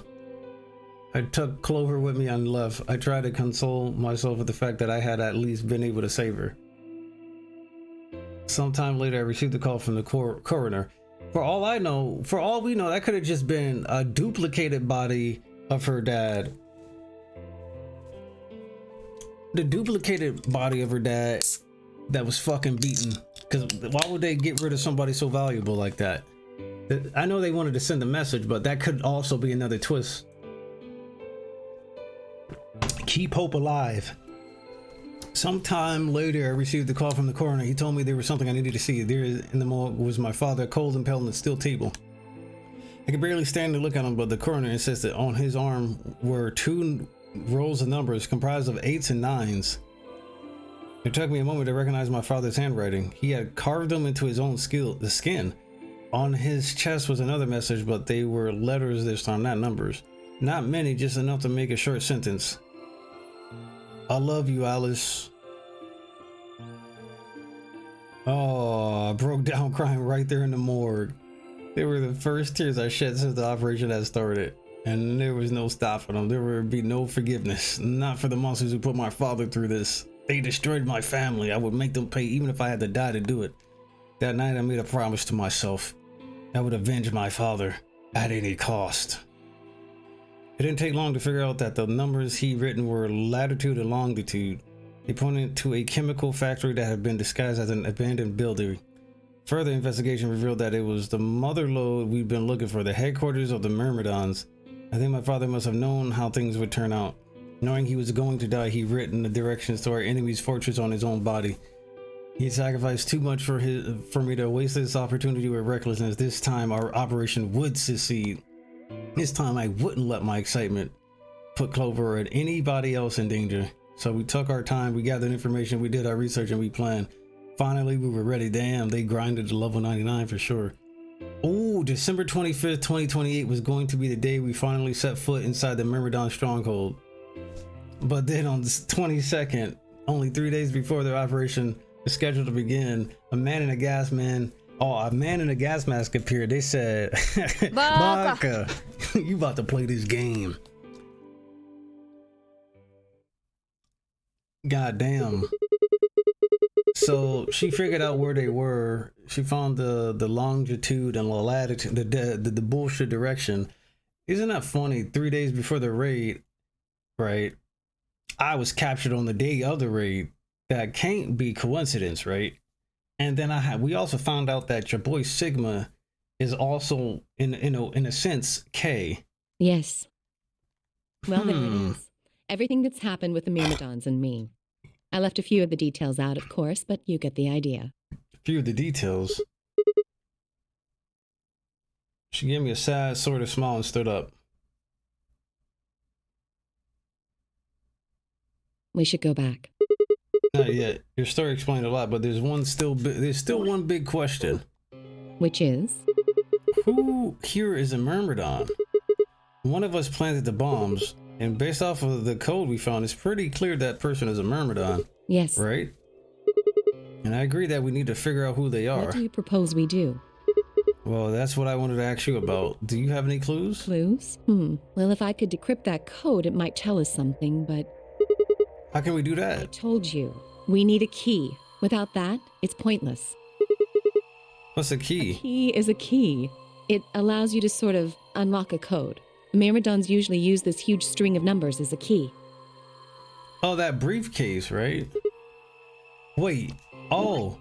Speaker 1: I took Clover with me and left. I tried to console myself with the fact that I had at least been able to save her. Sometime later, I received a call from the coroner. For all we know, that could have just been a duplicated body of her dad. The duplicated body of her dad that was fucking beaten. Because why would they get rid of somebody so valuable like that? I know they wanted to send a message, but that could also be another twist. Keep hope alive. Sometime later, I received a call from the coroner. He told me there was something I needed to see. There in the morgue was my father, cold and pale on a steel table. I could barely stand to look at him, but the coroner insisted on his arm were 2 rows of numbers comprised of 8s and 9s. It took me a moment to recognize my father's handwriting. He had carved them into his own skin. On his chest was another message, but they were letters this time, not numbers. Not many, just enough to make a short sentence. I love you, Alice. Oh, I broke down crying right there in the morgue. They were the first tears I shed since the operation had started. And there was no stopping them. There would be no forgiveness. Not for the monsters who put my father through this. They destroyed my family. I would make them pay even if I had to die to do it. That night I made a promise to myself. I would avenge my father at any cost. It didn't take long to figure out that the numbers he'd written were latitude and longitude. They pointed to a chemical factory that had been disguised as an abandoned building. Further investigation revealed that it was the mother lode we'd been looking for, the headquarters of the Myrmidons. I think my father must have known how things would turn out. Knowing he was going to die, he written the directions to our enemy's fortress on his own body. He sacrificed too much for me to waste this opportunity with recklessness. This time our operation would succeed. This time I wouldn't let my excitement put Clover or anybody else in danger. So we took our time, we gathered information, we did our research, and we planned. Finally, we were ready. Damn, they grinded to level 99 for sure. Oh, December 25th, 2028 was going to be the day we finally set foot inside the Myrmidon stronghold. But then on the 22nd, only 3 days before their operation was scheduled to begin, a man in a gas mask appeared. They said, Baka, you about to play this game. God damn. So she figured out where they were. She found the longitude and the latitude, the bullshit direction. Isn't that funny? 3 days before the raid, right? I was captured on the day of the raid. That can't be coincidence, right? And then we also found out that your boy Sigma is also in a sense K.
Speaker 2: Yes. Well, there it is. Everything that's happened with the Myrmidons and me. I left a few of the details out, of course, but you get the idea.
Speaker 1: A few of the details? She gave me a sad sort of smile and stood up.
Speaker 2: We should go back.
Speaker 1: Not yet. Your story explained a lot, but there's still one big question.
Speaker 2: Which is?
Speaker 1: Who here is a Myrmidon? One of us planted the bombs, and based off of the code we found, it's pretty clear that person is a Myrmidon.
Speaker 2: Yes.
Speaker 1: Right? And I agree that we need to figure out who they are.
Speaker 2: What do you propose we do?
Speaker 1: Well, that's what I wanted to ask you about. Do you have any clues?
Speaker 2: Clues? Well, if I could decrypt that code, it might tell us something, but...
Speaker 1: How can we do that?
Speaker 2: I told you. We need a key. Without that, it's pointless.
Speaker 1: What's a key?
Speaker 2: A key is a key. It allows you to sort of unlock a code. The Myrmidons usually use this huge string of numbers as a key.
Speaker 1: Oh, that briefcase, right? Wait. Oh.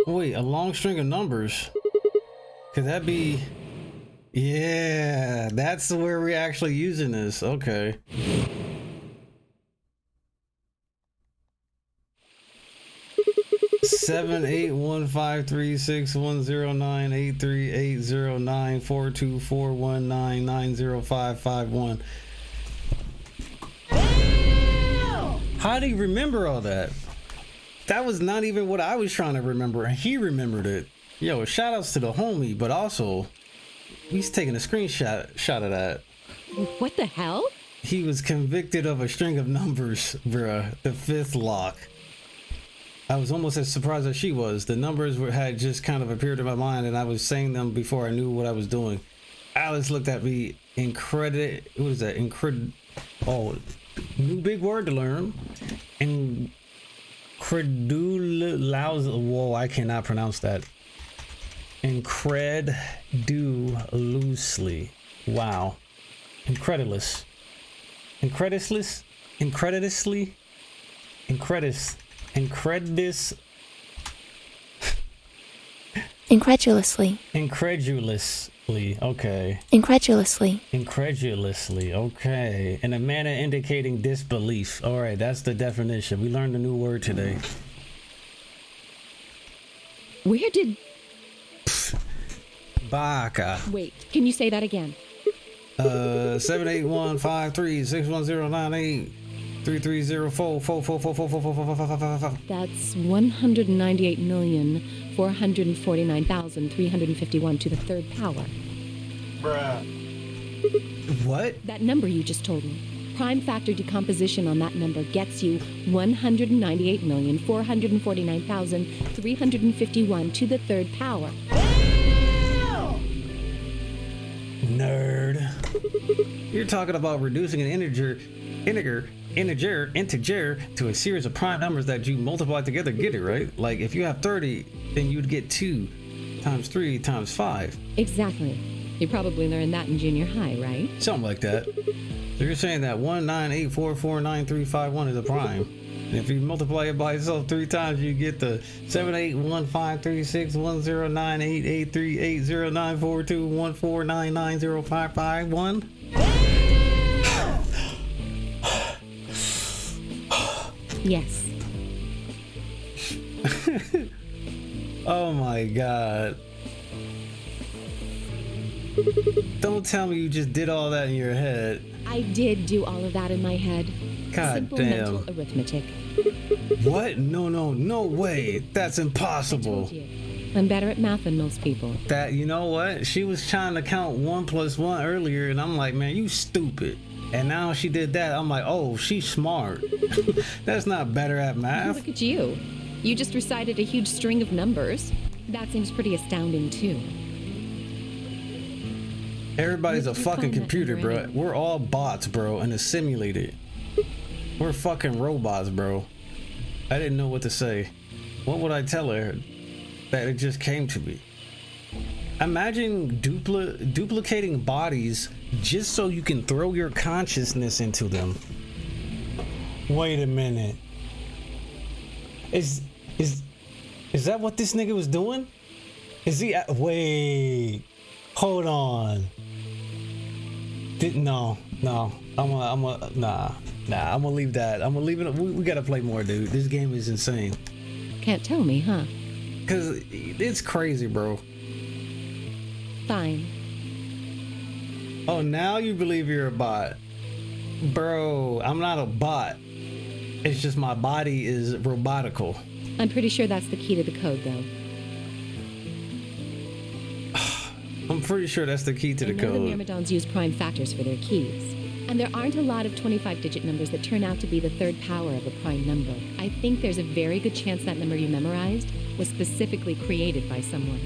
Speaker 1: Wait, a long string of numbers. Could that be... Yeah, that's where we're actually using this. Okay. Seven 81536109838094241990551. How do you remember all that? That was not even what I was trying to remember, and he remembered it. Yo, shout outs to the homie, but also he's taking a screenshot of that.
Speaker 2: What the hell?
Speaker 1: He was convicted of a string of numbers, bruh. The fifth lock. I was almost as surprised as she was. The numbers had just kind of appeared in my mind, and I was saying them before I knew what I was doing. Alice looked at me what is that? Oh, new big word to learn. Whoa, I cannot pronounce that. Incredulously. Wow. Incredulous. Incredulously, okay. Incredulously, okay. In a manner indicating disbelief. All right, that's the definition. We learned a new word today.
Speaker 2: Where did...
Speaker 1: Baka.
Speaker 2: Wait, can you say that again?
Speaker 1: 781536109 330444444444.
Speaker 2: That's 198,449,351 to the third power.
Speaker 3: Bruh.
Speaker 1: What?
Speaker 2: That number you just told me. Prime factor decomposition on that number gets you 198,449,351 to the third power.
Speaker 1: Nerd. You're talking about reducing an integer to a series of prime numbers that you multiply together, get it, right? Like if you have 30, then you'd get 2 times 3 times 5.
Speaker 2: Exactly. You probably learned that in junior high, right?
Speaker 1: Something like that. So you're saying that 198449351 is a prime. And if you multiply it by itself 3 times, you get the 78153610988380942149905551.
Speaker 2: Yes.
Speaker 1: Oh my god. Don't tell me you just did all that in your head.
Speaker 2: I did do all of that in my head.
Speaker 1: God
Speaker 2: Simple
Speaker 1: damn.
Speaker 2: mental arithmetic.
Speaker 1: What? No way. That's
Speaker 2: I
Speaker 1: impossible.
Speaker 2: told you. I'm better at math than most people.
Speaker 1: That, you know what? She was trying to count 1 + 1 earlier, and I'm like, man, you stupid. And now she did that. I'm like, oh, she's smart. That's not better at math.
Speaker 2: Look at you. You just recited a huge string of numbers. That seems pretty astounding, too.
Speaker 1: Everybody's a
Speaker 2: Where did you
Speaker 1: fucking
Speaker 2: find that
Speaker 1: computer,
Speaker 2: number
Speaker 1: bro.
Speaker 2: anyway?
Speaker 1: We're all bots, bro, and it's simulated. We're fucking robots, bro. I didn't know what to say. What would I tell her? That it just came to me. Imagine duplicating bodies just so you can throw your consciousness into them. Wait a minute. Is that what this nigga was doing? Is he wait. Hold on. No. I'm gonna leave that. I'm gonna leave it. We gotta play more, dude. This game is insane.
Speaker 2: Can't tell me, huh?
Speaker 1: Cause it's crazy, bro.
Speaker 2: Fine.
Speaker 1: Oh, now you believe you're a bot. Bro, I'm not a bot. It's just my body is robotical.
Speaker 2: I'm pretty sure that's the key to the code, though.
Speaker 1: I'm pretty sure that's the key to the
Speaker 2: I know the
Speaker 1: code.
Speaker 2: Myrmidons use prime factors for their keys. And there aren't a lot of 25-digit numbers that turn out to be the third power of a prime number. I think there's a very good chance that number you memorized was specifically created by someone.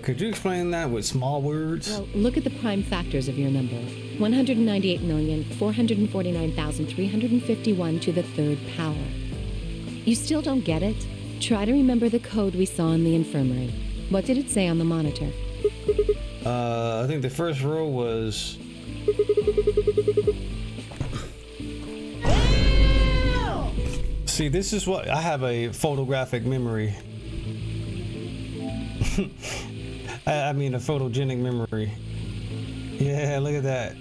Speaker 1: Could you explain that with small words?
Speaker 2: Well, look at the prime factors of your number. 198,449,351 to the third power. You still don't get it? Try to remember the code we saw in the infirmary. What did it say on the monitor?
Speaker 1: I think the first row was... See, this is what... I have a photographic memory. I mean, a photogenic memory. Yeah, look at that.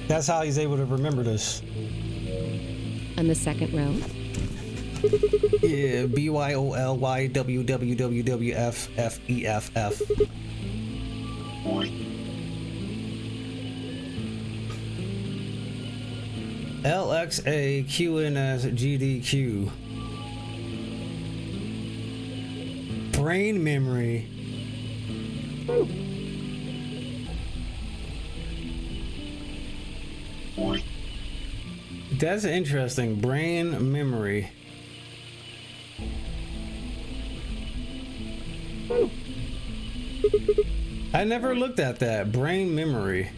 Speaker 1: That's how he's able to remember this.
Speaker 2: And the second row?
Speaker 1: Yeah, BYOLYWWWWFFEFF. LXAQNSGDQ. Brain memory. That's interesting. Brain memory. I never looked at that. Brain memory.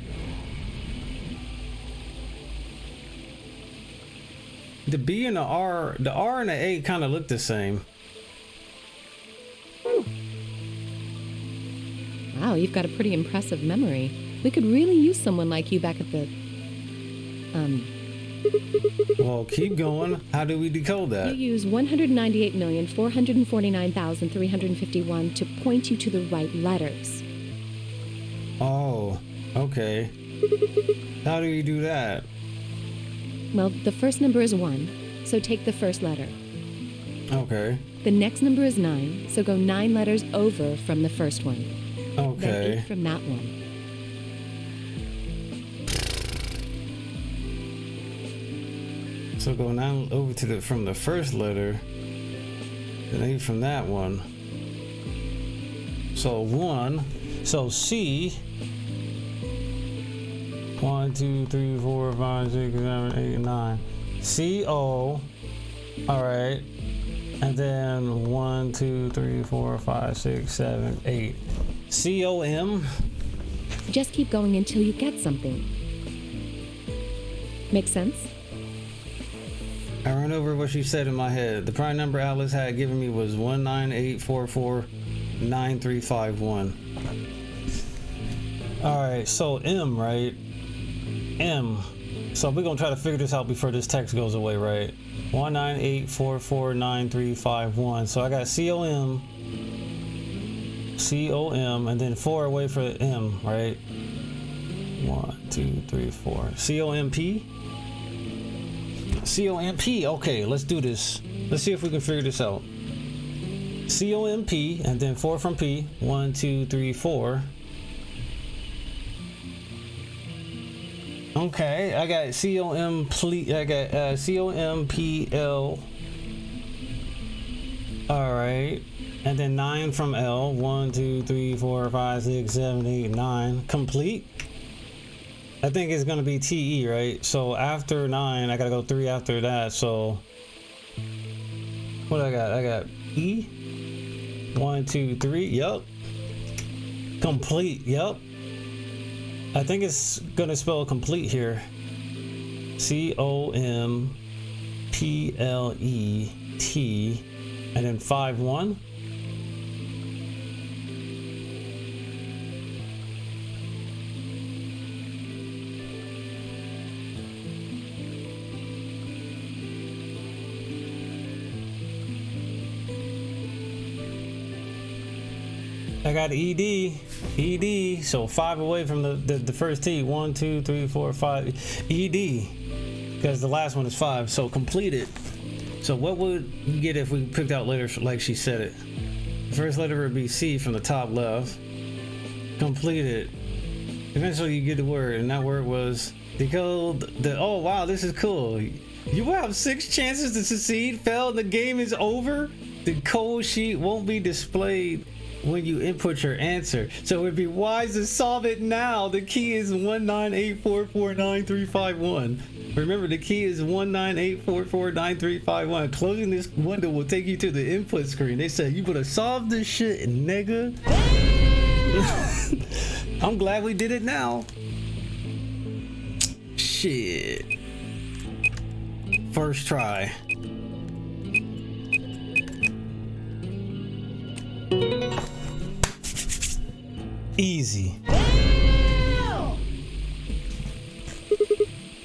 Speaker 1: The B and the R and the A kind of look the same.
Speaker 2: Wow, you've got a pretty impressive memory. We could really use someone like you back at the...
Speaker 1: Well, keep going. How do we decode that?
Speaker 2: You use 198,449,351 to point you to the right letters.
Speaker 1: Oh, okay. How do you do that?
Speaker 2: Well, the first number is 1, so take the first letter.
Speaker 1: Okay.
Speaker 2: The next number is 9, so go 9 letters over from the first one. Then
Speaker 1: Okay.
Speaker 2: 8 from that one.
Speaker 1: So go now over to from the first letter, and then from that one. So 1. So C. 1, 2, 3, 4, 5, 6, 7, 8, 9. C O. All right. And then 1, 2, 3, 4, 5, 6, 7, 8. COM.
Speaker 2: Just keep going until you get something. Make sense?
Speaker 1: I ran over what she said in my head. The prime number Alice had given me was 198449351. All right, so M, right? M. So we're gonna try to figure this out before this text goes away, right? 198449351. So I got COM, and then 4 away for M, right? 1, 2, 3, 4. COMP. COMP. Okay, let's do this. Let's see if we can figure this out. COMP, and then 4 from P. 1, 2, 3, 4. Okay, I got COMPL. All right, and then 9 from L. 1, 2, 3, 4, 5, 6, 7, 8, 9. Complete. I think it's gonna be TE, right? So after 9, I gotta go 3 after that. So what I got? I got E. 1, 2, 3. Yup. Complete. Yup. I think it's gonna spell complete here. COMPLET, and then 5, 1. I got ED, so 5 away from the first T. 1, 2, 3, 4, 5. ED, because the last one is 5. So completed. So what would you get if we picked out letters like she said it? The first letter would be C from the top left. Completed. Eventually you get the word, and that word was decode. Oh wow, this is cool. You will have 6 chances to succeed. Fail, the game is over. The code sheet won't be displayed when you input your answer, so it'd be wise to solve it now. The key is 198449351. Remember, the key is 198449351. Closing this window will take you to the input screen. They said you better solve this shit, nigga. I'm glad we did it now. Shit. First try. Easy.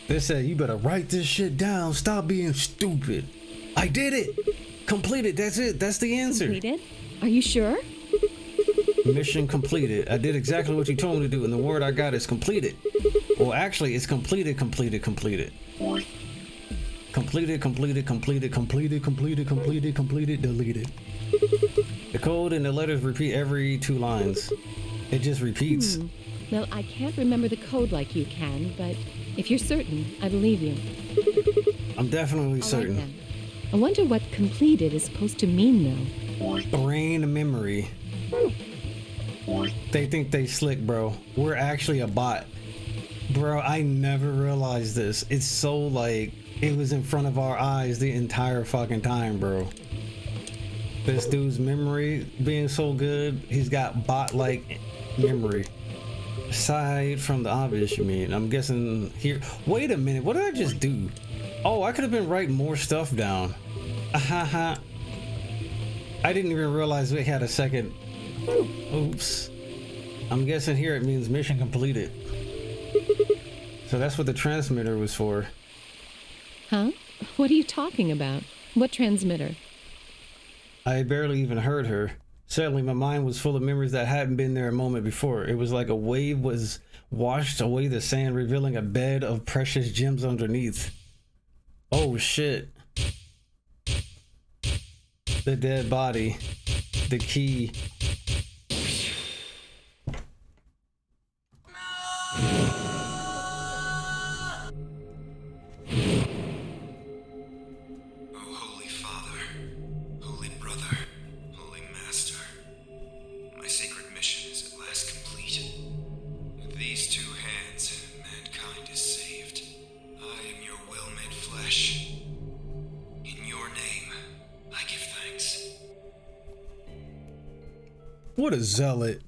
Speaker 1: They said you better write this shit down. Stop being stupid. I did it. Completed. That's it. That's the answer.
Speaker 2: Completed? Are you sure?
Speaker 1: Mission completed. I did exactly what you told me to do, and the word I got is completed. Well, actually, it's completed. Completed, deleted. The code and the letters repeat every 2 lines. It just repeats.
Speaker 2: Well, I can't remember the code like you can, but if you're certain, I believe you.
Speaker 1: I'm definitely certain.
Speaker 2: Right, I wonder what completed is supposed to mean, though.
Speaker 1: Brain memory. They think they slick, bro. We're actually a bot. Bro, I never realized this. It's so like, it was in front of our eyes the entire fucking time, bro. This dude's memory being so good, he's got bot-like memory. Aside from the obvious, you mean? I'm guessing here. Wait a minute, what did I just do? Oh, I could have been writing more stuff down. I didn't even realize we had a second. Oops. I'm guessing here it means mission completed. So that's what the transmitter was for.
Speaker 2: Huh? What are you talking about? What transmitter?
Speaker 1: I barely even heard her. Suddenly, my mind was full of memories that hadn't been there a moment before. It was like a wave was washed away the sand, revealing a bed of precious gems underneath. Oh shit. The dead body. The key. What a zealot.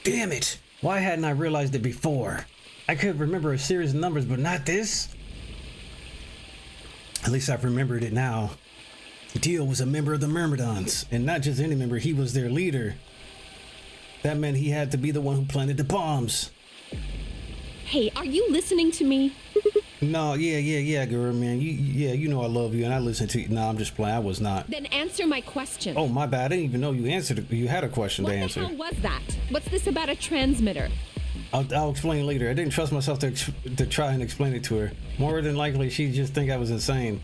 Speaker 1: Damn it. Why hadn't I realized it before? I could remember a series of numbers, but not this. At least I've remembered it now. Dio was a member of the Myrmidons, and not just any member, he was their leader. That meant he had to be the one who planted the bombs.
Speaker 2: Hey, are you listening to me?
Speaker 1: No, yeah, girl, man. You know I love you, and I listen to you. No, I'm just playing. I was not.
Speaker 2: Then answer my question.
Speaker 1: Oh, my bad. I didn't even know you answered. You had a question to answer.
Speaker 2: What the hell was that? What's this about a transmitter?
Speaker 1: I'll explain later. I didn't trust myself to try and explain it to her. More than likely, she'd just think I was insane.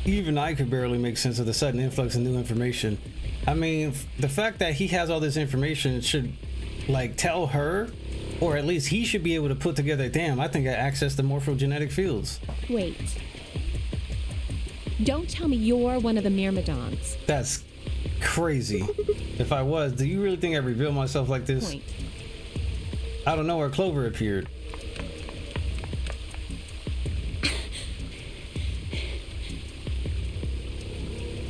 Speaker 1: Even I could barely make sense of the sudden influx of new information. I mean, the fact that he has all this information should, like, tell her, or at least he should be able to put together, damn, I think I accessed the morphogenetic fields.
Speaker 2: Wait. Don't tell me you're one of the Myrmidons.
Speaker 1: That's crazy. If I was, do you really think I revealed myself like this?
Speaker 2: Point.
Speaker 1: I don't know where Clover appeared.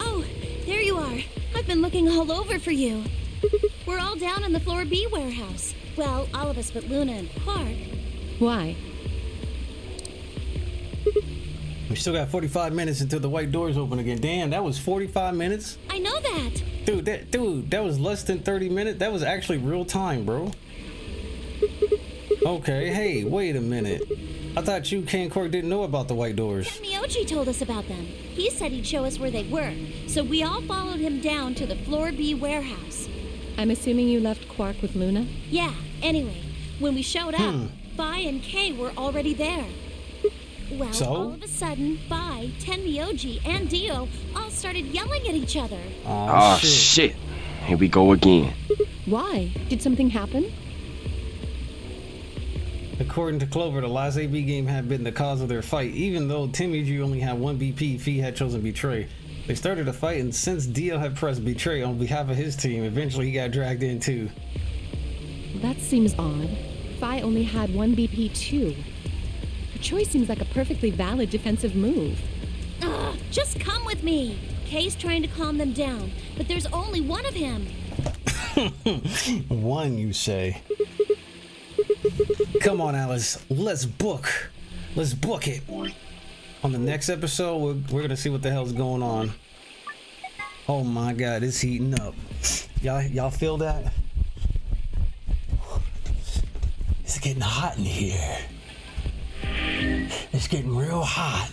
Speaker 9: Oh, there you are. I've been looking all over for you. We're all down in the Floor B warehouse. Well, all of us but Luna and Quark.
Speaker 2: Why?
Speaker 1: We still got 45 minutes until the white doors open again. Damn, that was 45 minutes?
Speaker 9: I know that.
Speaker 1: Dude, that was less than 30 minutes. That was actually real time, bro. Okay, hey, wait a minute. I thought you, Ken Quark, didn't know about the white doors.
Speaker 9: Mioji told us about them. He said he'd show us where they were, so we all followed him down to the Floor B warehouse.
Speaker 2: I'm assuming you left Quark with Luna?
Speaker 9: Yeah, anyway, when we showed up, Phi and Kay were already there. Well,
Speaker 1: so?
Speaker 9: All of a sudden, Phi, Tenmyoji, and Dio all started yelling at each other.
Speaker 10: Oh, shit. Here we go again.
Speaker 2: Why? Did something happen?
Speaker 1: According to Clover, the last AB game had been the cause of their fight. Even though Tenmyoji only had one BP, Phi had chosen Betray. They started a fight, and since Dio had pressed Betray on behalf of his team, eventually he got dragged in too.
Speaker 2: That seems odd. Phi only had one BP too. Her choice seems like a perfectly valid defensive move.
Speaker 9: Ugh, just come with me. Kay's trying to calm them down, but there's only one of him.
Speaker 1: One, you say? Come on, Alice. Let's book it. On the next episode, we're gonna see what the hell's going on. Oh my God, it's heating up. Y'all feel that? It's getting hot in here. It's getting real hot.